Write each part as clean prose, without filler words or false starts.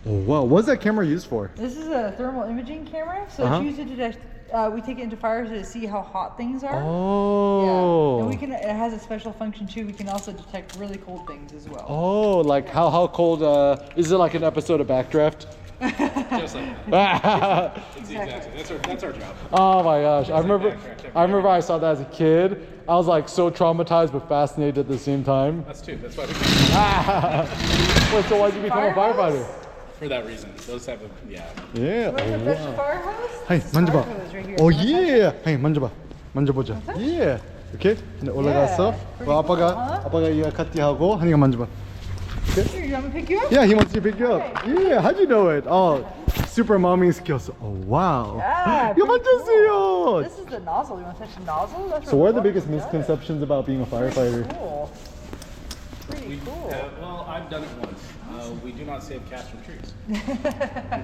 Oh wow, what's that camera used for? This is a thermal imaging camera, so it's used to detect. We take it into fires to see how hot things are. Oh. Yeah. And we can. It has a special function too. We can also detect really cold things as well. Oh, like how cold? Is it like an episode of Backdraft? Just like that. Exactly. That's our job. Oh my gosh, I remember I saw that as a kid. I was like so traumatized but fascinated at the same time. That's too. That's why we Wait, so why'd you become a firefighter? for that reason. Those type of Yeah. You want to fetch the fire hose? Hey, This 만져봐. fire hose right here. Oh Wanna touch it? yeah. Hey, 만져봐. 만져보자. Yeah. 이렇게 올라갔어. pretty 아빠가 이거 카티하고 한이가 만져봐. Here, you want me to pick you up? Yeah, he wants you to pick you up. Okay. Yeah, how'd you know it? Oh, super mommy skills. Oh wow. Yeah, 이거 pretty cool. 만졌어요. This is the nozzle. You want to touch the nozzle? That's So where what are the water biggest comes out of. misconceptions about being a firefighter? Cool. Pretty cool. well, I've done it once. We do not save cats from trees.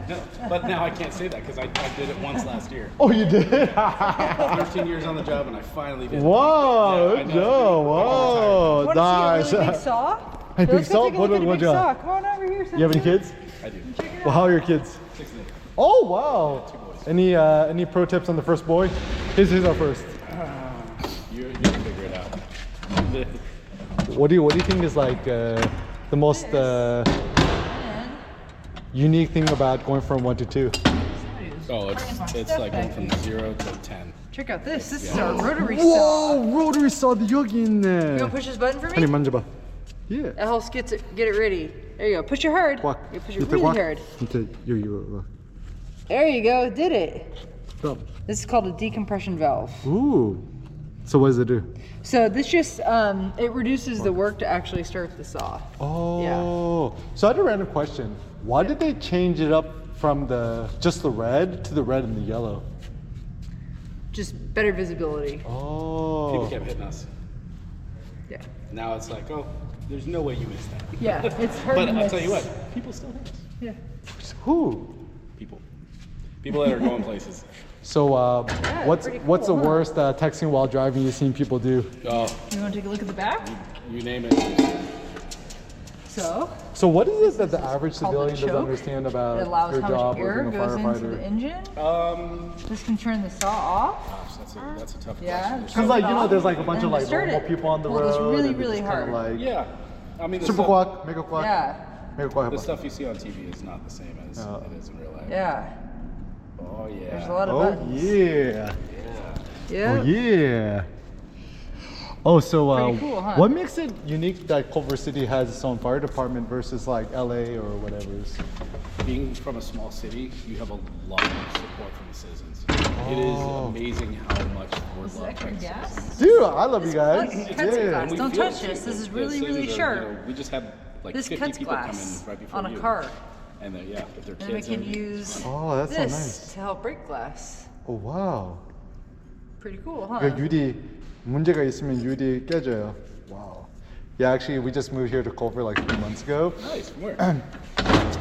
No, but now I can't say that because I did it once last year. Oh, you did? 13 years on the job and I finally did it. Wow, Yeah, I good know. job. Wow, Want nice. to see a really big saw? Hey, big Let's go saw? take a look at a What big you saw. got? Come on over here. You have any kids? I do. Check it Well, out. how are your kids? 6 and 8. Oh, wow. 2 boys. Any pro tips on the first boy? His are first. You're gonna figure it out. What do you think is like the most unique thing about going from 1 to 2? Oh, it's like going from 0 to 10. Check out this. This is our rotary saw. Whoa, rotary saw 여기 You 있네. want to push this button for 한이 me? 만져봐. Yeah. That helps get it ready. There you go. Push it hard. 꽉. You push it 밑에 really 꽉. hard. 밑에 여기. There you go. Did it. Stop. This is called a decompression valve. Ooh. So what does it do? So this just it reduces the work to actually start the saw. Oh. So I had a random question. Why did they change it up from just the red to the red and the yellow? Just better visibility. Oh. People kept hitting us. Yeah. Now it's like, oh, there's no way you missed that. Yeah. It's hard But to I'll miss. tell you what, people still hit us. Yeah. Who? People that are going places. So what's pretty the cool, huh? worst texting while driving you've seen people do? Oh, You want to take a look at the back? you name it. So So what is it that the average Called the civilian doesn't choke. understand it about allows their how job much or air being a goes into the firefighter? engine. This can turn the saw off. Gosh, that's a tough Yeah. question. Because like there's like a bunch of And like start normal it. people on the Pull road. this really, and really it's kinda hard. Like, Yeah, I mean, the super stuff, quack, mega quack, Yeah. mega quack. the stuff you see on TV is not the same as Oh. it is in real life. Yeah. Oh yeah. There's a lot of Oh buttons. yeah. Yeah. Oh yeah. Oh, so Pretty cool, huh? what makes it unique that Culver City has its own fire department versus like LA or whatever? Being from a small city, you have a lot of support from the citizens. It is amazing how much word Is love that extra Texas gas? is. Dude, I love you guys. It cuts it Yeah. fast. And we Don't feel touch it, this. too. This is The really, citizens really are, sharp. we just had like This 50 cuts people come glass in right before on a you. car. And then, yeah, with their Then we kids can in. use Oh, that's so this nice. to help break glass. Oh wow. Pretty cool, huh? 그 유리 문제가 있으면 유리 깨져요. Wow. Yeah, actually, we just moved here to Culver like 3 months ago. Nice, from where?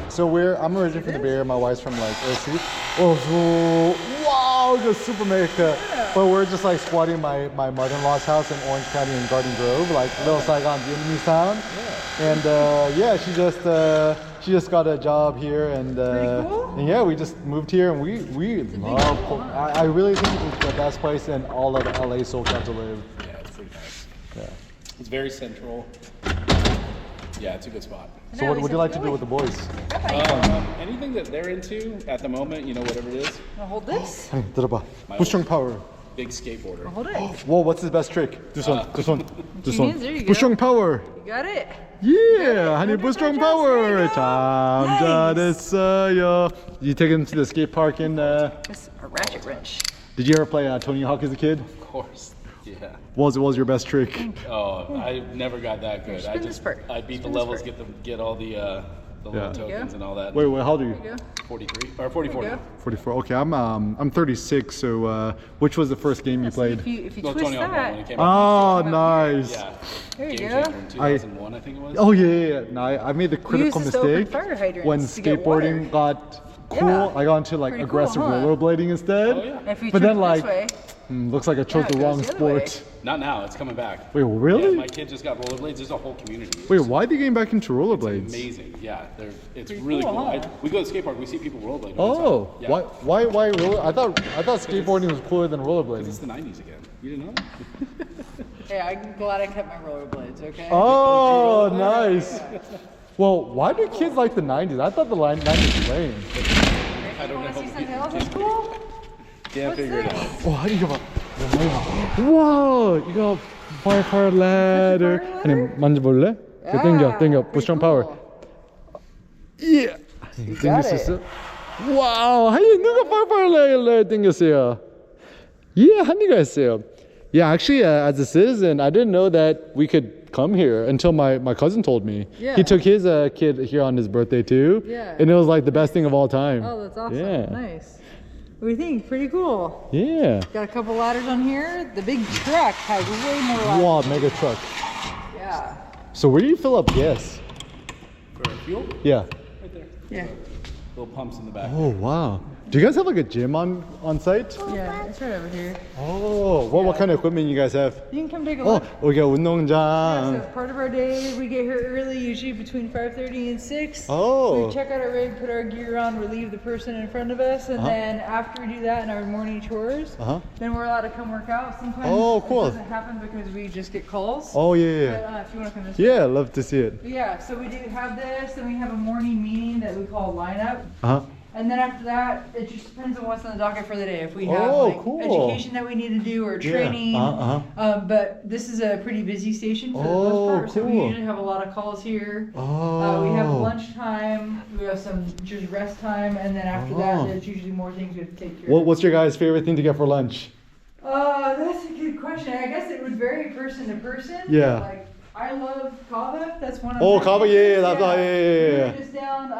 So I'm originally from the Bay Area. My wife's from like OC. Oh, so wow, the super America. But we're just like squatting my mother-in-law's house in Orange County in Garden Grove, like Little Saigon, Vietnamese town. And yeah, she just got a job here, and, cool. and yeah, we just moved here, and we love. I really think it's the best place in all of LA SoCal to live. Yeah, it's pretty nice. Yeah. It's very central. Yeah, it's a good spot. So what would you like to do with the boys? Anything that they're into at the moment, you know, whatever it is. Wanna hold this? Hey, 들어봐. My Push strong power. Big skateboarder. Hold it. Whoa, what's his best trick? This one. Two hands, there you go. Push strong power. You got it. Yeah, honey, push strong power. There 참 you go. 잘했어요. You take him to the skate park in. It's a ratchet wrench. Did you ever play Tony Hawk as a kid? Of course. Yeah. What was your best trick? Oh, I never got that good. Spin this part. I beat the Spin this levels, part. get all the Yeah. little tokens and all that. Wait, how old are you? There you go. 43 or 44 There you now. go. 44. Okay, I'm 36. So which was the first game you played? If you Well, twist Tony Hawk when it that, came out. Oh, nice. Yeah. There you Game go. changer in 2001, I think it was. Oh yeah. No, I made the critical this to open mistake fire hydrants when to get skateboarding got cool. Yeah. I got into like Pretty cool, aggressive huh? rollerblading instead. Oh, yeah. if you But turn then it like, this way, looks like I chose Yeah, it the goes wrong the other way. sport. Not now. It's coming back. Wait, really? Yeah, my kid just got rollerblades. There's a whole community. Wait, why are they getting back into rollerblades? Amazing. Yeah, it's Pretty really cool, cool. huh? We go to the skate park. We see people rollerblade. All Oh, the time. Yeah. why roller? I thought skateboarding was cooler than It's rollerblading. the 90s again. You didn't know that? Hey, I'm glad I kept my rollerblades, okay? Oh, nice. Well, why do kids like the 90s? I thought the 90s was lame. I don't Want to see know. something else that's cool? Can't What's figure it this? out. Oh, how do you go about? Whoa, you got fire ladder. ladder? 아니 만져볼래? Yeah, 땡겨, pretty push on power. cool. Yeah. got 땡길 수 it. 있어? 와우, 하이 누가 fire ladder 땡겼어요? Yeah, 한이가 했어요. Yeah, actually, as a citizen, I didn't know that we could come here until my cousin told me. Yeah. He took his kid here on his birthday too. Yeah. And it was like the best thing of all time. Oh, that's awesome. Yeah. Nice. What do you think? Pretty cool. Yeah. Got a couple ladders on here. The big truck has way more ladders. Wow, mega truck. Yeah. So where do you fill up gas? For fuel? Yeah. Right there. Yeah. Little pumps in the back. Oh, wow. Do you guys have like a gym on site? Yeah, it's right over here. Oh, what kind of equipment you guys have? You can come take a Oh, look. we got Yeah, so 운동장. part of our day, we get here early, usually between 5:30 and 6. Oh. We check out our rig, put our gear on, relieve the person in front of us, and then after we do that in our morning chores, then we're allowed to come work out. Sometimes Oh, cool. it doesn't happen because we just get calls. Oh, But, yeah. if you want to come this Yeah, I'd love to see it. But yeah, so we do have this, and we have a morning meeting that we call lineup. Uh-huh. And then after that, it just depends on what's on the docket for the day. If we have Oh, like cool. education that we need to do or Yeah. training. But this is a pretty busy station for the Oh, most part, so we cool. usually have a lot of calls here. Oh. We have lunchtime, we have some just rest time, and then after Oh. that, there's usually more things we have to take care of. What's your guys' favorite thing to get for lunch? That's a good question. I guess it would vary person to person. Yeah. Like, I love kava. That's one of Oh, my kava, favorites. yeah, yeah. We were just down.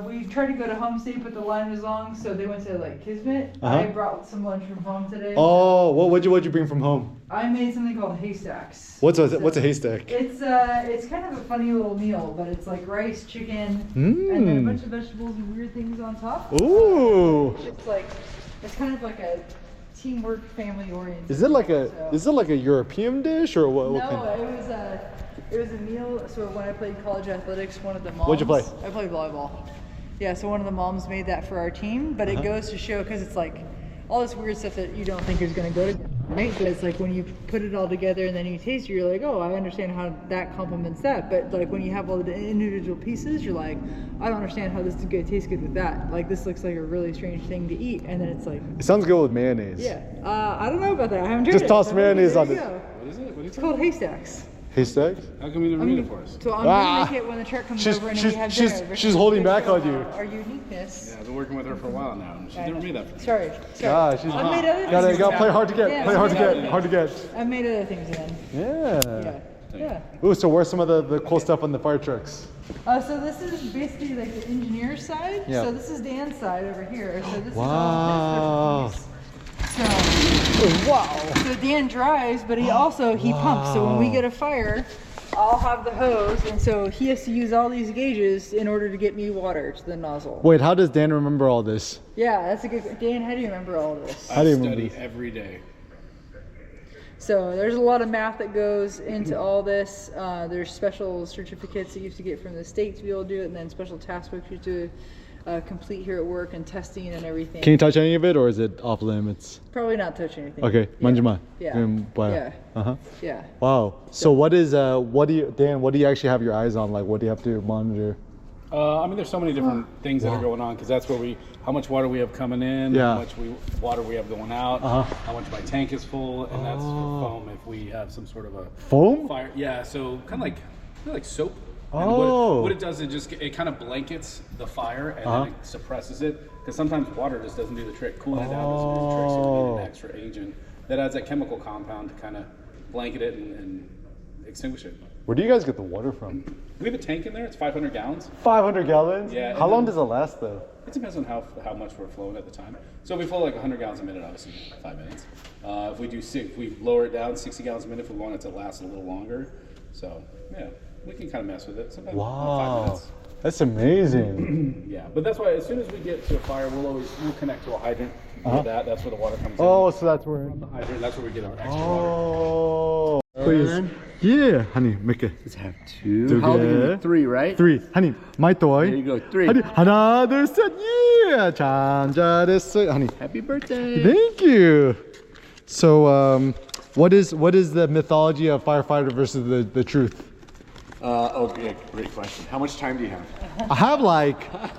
We tried to go to Home State, but the line was long, so they went to like Kismet. I brought some lunch from home today. Oh, what'd you bring from home? I made something called haystacks. What's a haystack? It's kind of a funny little meal, but it's like rice, chicken, and then a bunch of vegetables and weird things on top. Ooh. It's kind of like a teamwork, family oriented. Is it like a European dish or what? No, kind? it was a meal. So when I played college athletics, one of the moms. What'd you play? I played volleyball. Yeah, so one of the moms made that for our team, but it goes to show because it's like all this weird stuff that you don't think is going to go together, right? But it's like when you put it all together and then you taste it, you're like, oh, I understand how that complements that. But like when you have all the individual pieces, you're like, I don't understand how this is going to taste good with that. Like this looks like a really strange thing to eat, and then it's like, It sounds good with mayonnaise. yeah, I don't know about that. I haven't tried Just it. toss So mayonnaise there on you it. go. What is it? What It's called haystacks. Haystack? How come you didn't read it for us? So I'm Ah. gonna make it when the truck comes She's- over and she's- we have she's- dinner. she's holding back Show on you. Our uniqueness. Yeah, I've been working with her for a while now, and she never made that for me. Sorry. Ah, she's I've made other gotta things. play hard to get. Yeah, Play hard to yeah. get. Hard to get. I've made other things then. Yeah. Yeah. Ooh, so where's some of the cool stuff on the fire trucks? So this is basically like the engineer's side. Yeah. So this is Dan's side over here. So this Wow. is all his expertise. Wow. So Dan drives, but he pumps. So when we get a fire, I'll have the hose, and so he has to use all these gauges in order to get me water to the nozzle. Wait, how does Dan remember all this? Yeah, that's a good. Dan, how do you remember all of this? How do I you remember study this? every day. So there's a lot of math that goes into all this. There's special certificates that you have to get from the state to be able to do it, and then special task books you have to complete here at work, and testing and everything. Can you touch any of it, or is it off limits? Probably not touch anything. Okay, 만지마. Yeah. Wow. Yeah. Uh-huh. Yeah. Wow. So what do you actually have your eyes on? Like, what do you have to monitor? I mean, there's so many different things that are going on because that's where how much water we have coming in, Yeah. how much water we have going out, how much my tank is full, and that's for foam if we have some sort of a Foam? fire. Yeah, so kind of like soap. And Oh. what it does, it kind of blankets the fire and then it suppresses it because sometimes water just doesn't do the trick. Cooling it down doesn't do the trick, so we need an extra agent that adds that chemical compound to kind of blanket it and extinguish it. Where do you guys get the water from? We have a tank in there. It's 500 gallons. 500 gallons? Yeah, How and long then- does it last though? It depends on how much we're flowing at the time. So if we flow like 100 gallons a minute, obviously 5 minutes. If we lower it down 60 gallons a minute, if we want it to last a little longer. So yeah, we can kind of mess with it. Sometimes 5 minutes. That's amazing. Yeah, but that's why as soon as we get to a fire, we'll connect to a hydrant. That's where the water comes in. Oh, so that's where. From the hydrant, that's where we get our extra water. Oh. Please. Yeah, honey, make it. Let's have two. How many? Three, right? 3. honey, my toy. There you go. 3. honey, 하나, 둘, 셋. Yeah. 참 잘했어요, honey. Happy birthday. Thank you. So, what is the mythology of firefighter versus the truth? Okay, great question. How much time do you have? I have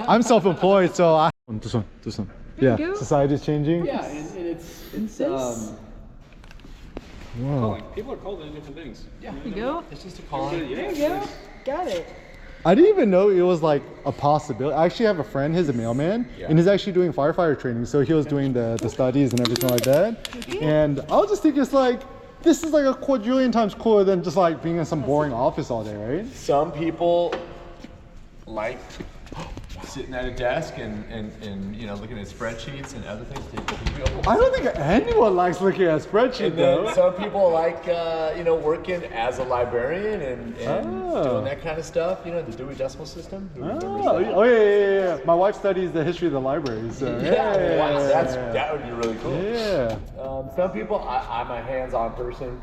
I'm self-employed, so I. This one. There you Yeah, go. society's changing. Yeah, and it's Wow. People are called in different things. yeah. There you go. It's just a call. There you go. Got it. I didn't even know it was like a possibility. I actually have a friend, he's a mailman, and he's actually doing firefighter training. So he was doing the studies and everything like that. And I was just thinking it's like, this is like a quadrillion times cooler than just like being in some boring office all day, right? Some people like sitting at a desk and looking at spreadsheets and other things. I don't think anyone likes looking at spreadsheets And then though. some people like working as a librarian and doing that kind of stuff. The Dewey Decimal System. Who remembers that? Oh yeah. My wife studies the history of the library, so That would be really cool. yeah. Some people, I'm a hands-on person.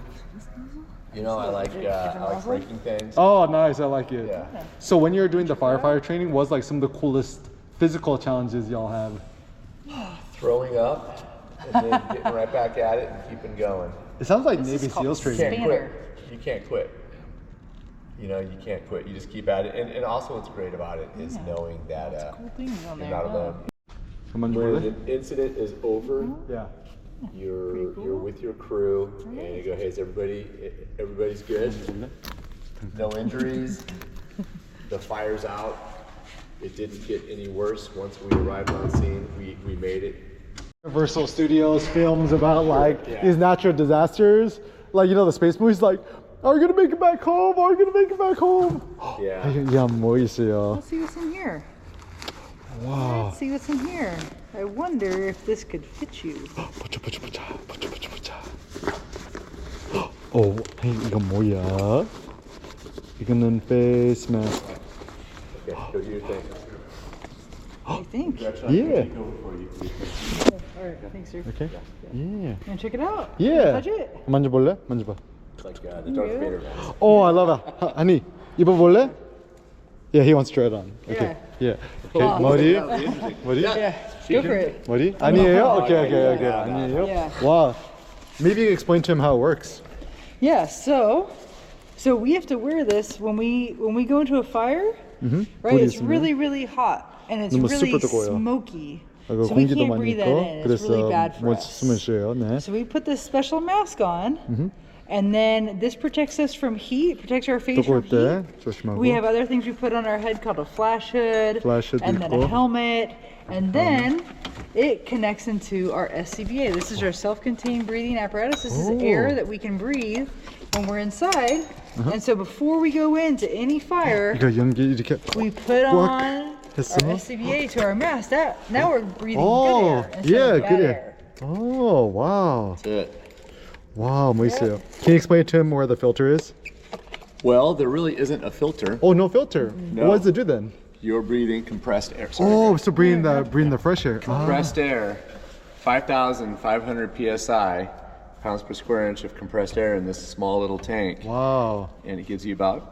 I like breaking things. Oh, nice. I like it. Yeah. So when you're doing the firefighter training, what's like some of the coolest physical challenges y'all have? Throwing up and then getting right back at it and keeping going. It sounds like Navy SEALs You training. can't quit. You can't quit. You can't quit. You just keep at it. And also what's great about it is knowing that Cool things on you're there. not alone. When When an incident is over, Yeah. you're with your crew and you go, hey, is everybody's good? No injuries. The fire's out. It didn't get any worse once we arrived on scene. We made it. Universal Studios films about these natural disasters, the space movies. Like, are we gonna make it back home? Are we gonna make it back home? Yeah. Yeah, 뭐 있어요? Let's see what's in here. Wow. Let's see what's in here. I wonder if this could fit you. 보자. 오, 이건 뭐야? 이거는 face mask. Okay, go do your thing. What do you think? Yeah. All right, thanks, sir. Okay. Yeah. Want to check it out? Yeah. Touch it? 만져볼래? 만져봐. It's like the Darth Vader mask. Oh, I love it. honey, 입어볼래? Yeah, he wants to try it on. Okay. Yeah. Okay. Wow. 머리? Yeah, go for it. 머리? 아니에요? Okay. 아니에요? Yeah. Wow. Maybe you can explain to him how it works. Yeah, so we have to wear this when we go into a fire, right? 불이 It's 있으면. really, really hot and it's 너무 really super 뜨거워요. smoky. 이거 So we 공기도 can't 많이 breathe that 있고, in. It's really 그래서 bad for 못 us. 숨을 쉬어요. 네. So we put this special mask on, and then this protects us from heat, protects our face from 뜨거울 때 heat. 조심하고. We have other things we put on our head called a flash hood, Flash hood and then 있고. a helmet, and then it connects into our SCBA. This is our self-contained breathing apparatus. This is air that we can breathe when we're inside. And so before we go into any fire, 이거 연기 이렇게. we put on our 했어? SCBA to our mask. Now we're breathing Oh, good air instead yeah, of bad good air. air. Oh, wow. That's it. Wow, 뭐 있어요? Can you explain to him where the filter is? Well, there really isn't a filter. Oh, no filter. No. What does it do then? You're breathing compressed air. Sorry. Oh, so breathing the fresh air. Ah. Compressed air, 5,500 psi, pounds per square inch of compressed air in this small little tank, Wow. and it gives you about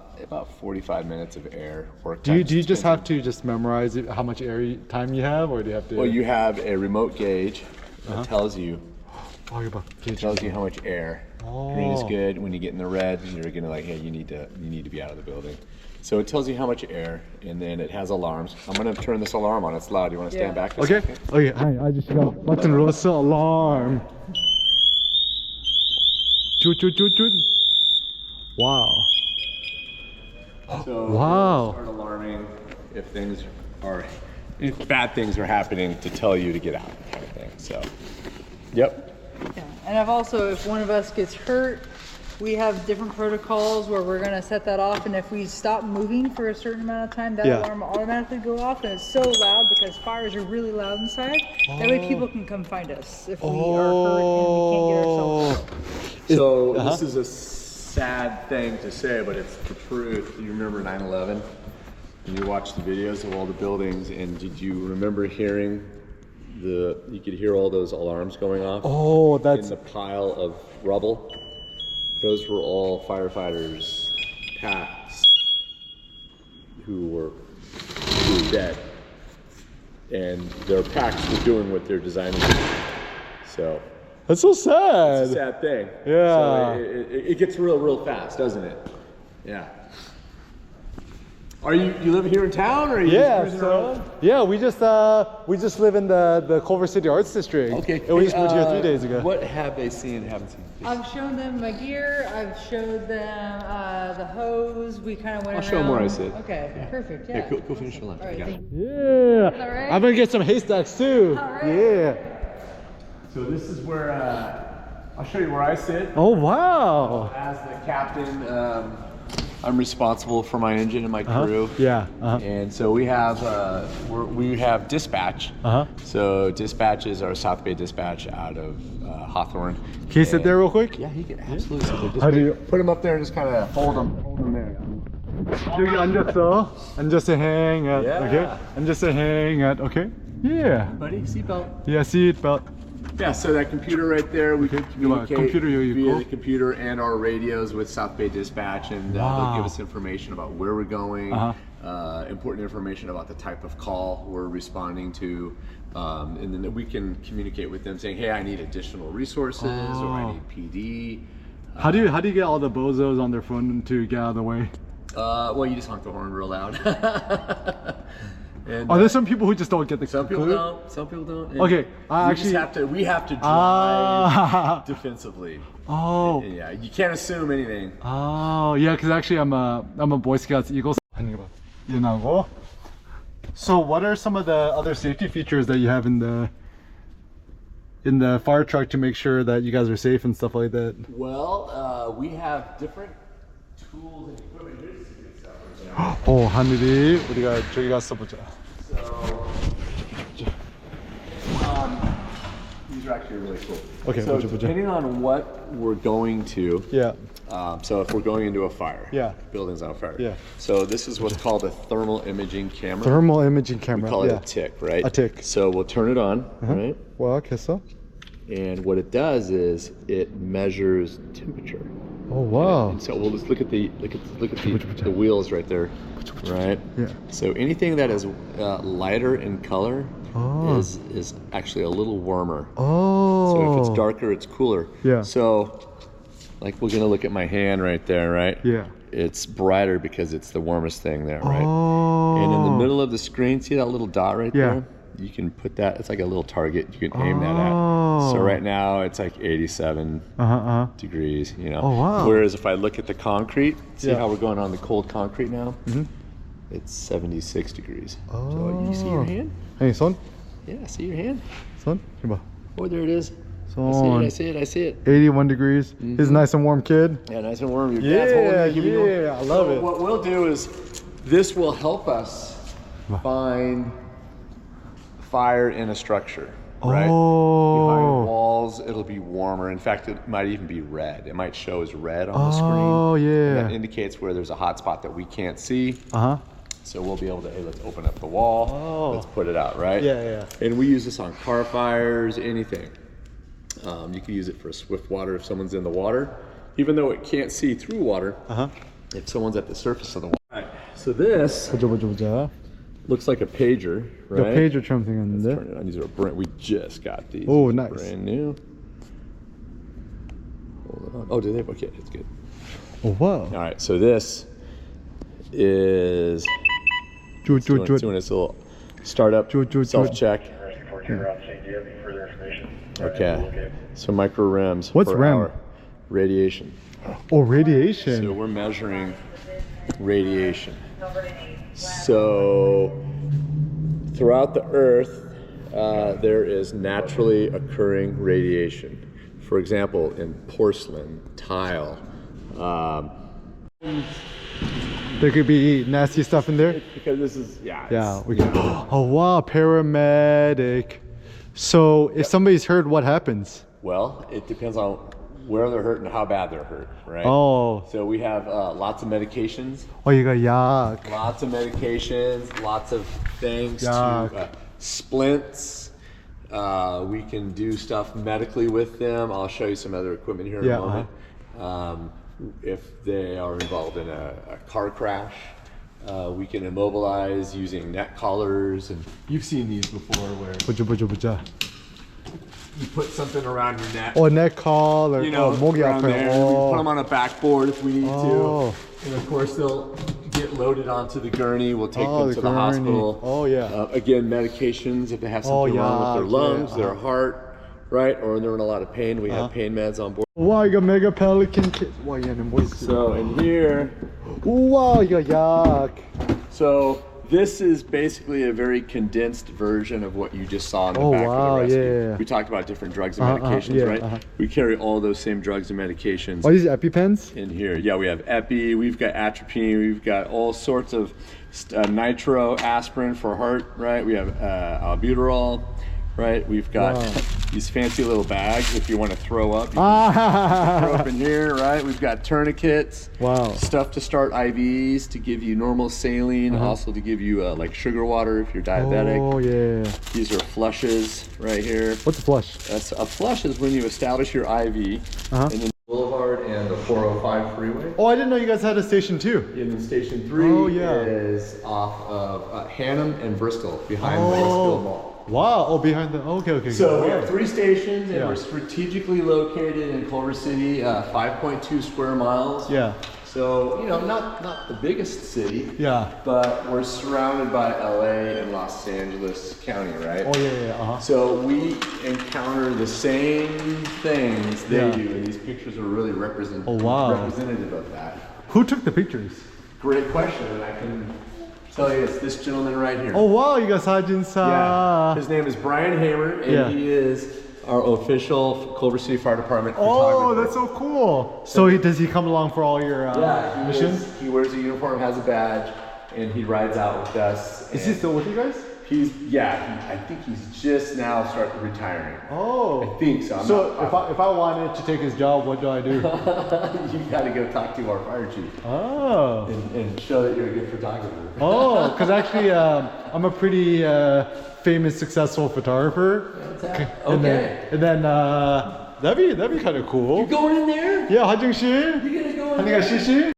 45 minutes of air work Do time. you just have to just memorize it, how much air time you have, or do you have to? Well, you have a remote gauge that tells you Oh, 이거 봐. 게이지. how much air. Green is good. When you get in the red, you're gonna hey, you need to be out of the building. So it tells you how much air, and then it has alarms. I'm gonna turn this alarm on. It's loud. You want to stand Yeah. back? For a Okay. second? Okay. Hi, 아저씨가 버튼 눌렀어. alarm. 쭈쭈쭈쭈. Wow. So Wow. start alarming if bad things are happening to tell you to get out, kind of thing. So, yep. Yeah. And I've also, if one of us gets hurt, we have different protocols where we're going to set that off. And if we stop moving for a certain amount of time, that alarm will automatically go off. And it's so loud because fires are really loud inside. That way people can come find us if we are hurt and we can't get ourselves out. So this is a sad thing to say, but it's the truth. You remember 9/11? and you watch the videos of all the buildings, and did you remember hearing you could hear all those alarms going off? Oh, that's in the pile of rubble. Those were all firefighters, packs, who were dead, and their packs were doing what they're designing to do. So that's so sad. it's a sad thing. Yeah. So it gets real fast, doesn't it? Yeah. Are you live here in town, or are you Yeah, just cruising around? so yeah, we just live in the Culver City Arts District. Okay. And we just moved here 3 days ago. What have they seen and haven't seen? I've shown them my gear. I've showed them the hose. We kind of went I'll around. show them where I sit. Okay, perfect. Yeah. Yeah, go finish your lunch. All right, Yeah. thank you. Yeah. All right. I'm gonna get some haystacks too. All right. Yeah. So this is where I'll show you where I sit. Oh wow. As the captain, I'm responsible for my engine and my crew. Yeah. And so we have dispatch. So dispatch is our South Bay dispatch out of Hawthorne. Can you sit there real quick? Yeah, he can absolutely sit there. Just How do you? put him up there and just kind of hold him there. 여기 앉았어. 앉아서 hang at. Yeah. Okay. 앉아서 hang at. Okay. Yeah. Buddy, seatbelt. Yeah. Seatbelt. Yeah, so that computer right there, we can communicate computer 여기 via 있고. the computer and our radios with South Bay Dispatch, and they'll Wow. give us information about where we're going, important information about the type of call we're responding to, and then we can communicate with them saying, hey, I need additional resources, or I need PD. How do you get all the bozos on their phone to get out of the way? Well, you just honk the horn real loud. And, Are there some people who just don't get the some people clue? don't. Some people don't. And Okay, we have to drive defensively. Oh. Yeah, you can't assume anything. Oh, yeah, because actually I'm a Boy Scouts Eagle. So what are some of the other safety features that you have in the fire truck to make sure that you guys are safe and stuff like that? Well, we have different tools and equipment. Here's some good stuff. 오, 하늘이 우리가 저기 가서 보자. So, these are actually really cool. Okay, so 보자. depending on what we're going to, Yeah. so if we're going into a fire, Yeah. building's on fire. Yeah. So this is what's called a thermal imaging camera. Thermal imaging camera. We call it yeah. a tick, right? A tick. So we'll turn it on, right? 와, 됐어? And what it does is it measures temperature. Oh, wow. And so we'll just look at the wheels right there, right? Yeah. So anything that is lighter in color Oh. is actually a little warmer. Oh. So if it's darker, it's cooler. Yeah. So, like we're gonna look at my hand right there, right? Yeah. It's brighter because it's the warmest thing there, right? Oh. And in the middle of the screen, see that little dot right Yeah. there? You can put that, it's like a little target you can aim that at. So Oh. right now it's like 87 degrees, you know. Oh, wow. Whereas if I look at the concrete, see Yeah. how we're going on the cold concrete now? It's 76 degrees. Oh. So you see your hand? Hey, 손? Yeah, see your hand? 손? 해봐. Oh, there it is. 손. I see it. 81 degrees. He's a nice and warm kid. Yeah, nice and warm. Your dad's holding Yeah, it, giving you yeah, I love it. What we'll do is, this will help us find fire in a structure, right? Behind Oh. walls, it'll be warmer. In fact, it might even be red. It might show as red on the screen. Oh, And yeah. that indicates where there's a hot spot that we can't see. So we'll be able to, hey, let's open up the wall. Oh. Let's put it out, right? Yeah. And we use this on car fires, anything. You can use it for swift water if someone's in the water. Even though it can't see through water, if someone's at the surface of the water. Right. So this 보자. looks like a pager, 그 right? 페이저처럼 Turn 생겼는데. it on. These are brand. We just got these. Oh, These are nice. Brand new. Hold it on. Oh, do they? Okay, it's good. Oh, wow. All right. So this is doing its little startup self-check. Okay. So micro REMs. What's per REM? hour. Radiation. Oh, radiation. So we're measuring radiation. So throughout the earth, there is naturally occurring radiation. For example, in porcelain, tile. There could be nasty stuff in there. Because this is, Yeah, we can. Oh, wow, paramedic. So if somebody's hurt, what happens? Well, it depends on where they're hurt and how bad they're hurt, right? Oh. So we have lots of medications. Oh, you got yak. Lots of medications, lots of things Yak. to splints. We can do stuff medically with them. I'll show you some other equipment here in a moment. If they are involved in a car crash, we can immobilize using neck collars, and you've seen these before where you put something around your neck. Oh, neck collar. You know, 목이 around 아파요. there. Oh. We put them on a backboard if we need Oh. to. And of course, they'll get loaded onto the gurney. We'll take Oh, them the to the gurney. hospital. Oh, yeah. Again, medications if they have something wrong with their lungs, their heart, right? Or they're in a lot of pain. We have pain meds on board. 와, 이거 메가 펠리킨 킷. 와, 얘는 뭐 있어? So in here, 우와, 이거 약. so this is basically a very condensed version of what you just saw in the back wow, of the rescue. yeah. We talked about different drugs and medications, right? We carry all those same drugs and medications. What is it, EpiPens? In here, yeah, we have epi, we've got atropine, we've got all sorts of nitro, aspirin for heart, right? We have albuterol, right? We've got these fancy little bags if you want to throw up. You can throw up in here, right? We've got tourniquets, stuff to start IVs, to give you normal saline, also to give you like sugar water if you're diabetic. Oh, yeah. These are flushes right here. What's a flush? That's a flush is when you establish your IV and then Boulevard and the 405 freeway. Oh, I didn't know you guys had a station too. And then station 3 is off of Hannum and Bristol, behind the Westfield Mall. Wow, oh, behind the, okay. So we have 3 stations and we're strategically located in Culver City, 5.2 square miles. Yeah. So, you know, not the biggest city. Yeah. But we're surrounded by LA and Los Angeles County, right? Oh, yeah. So we encounter the same things they do, and these pictures are really representative of that. Who took the pictures? Great question, and I can tell you it's this gentleman right here. Oh, wow, you got 사진사. Yeah. His name is Brian Hamer, and he is our official Culver City Fire Department Oh, photographer. that's so cool. So does he come along for all your missions? He wears a uniform, has a badge, and he rides out with us. Is he still with you guys? I think he's just now started retiring. Oh. I think so. If I wanted to take his job, what do I do? You got to go talk to our fire chief. Oh. And show that you're a good photographer. Oh, because actually I'm a pretty famous, successful photographer. Okay. And then that'd be kind of cool. You going in there? Yeah, 하정 씨. You gonna go in 한이가 there? 씨씨.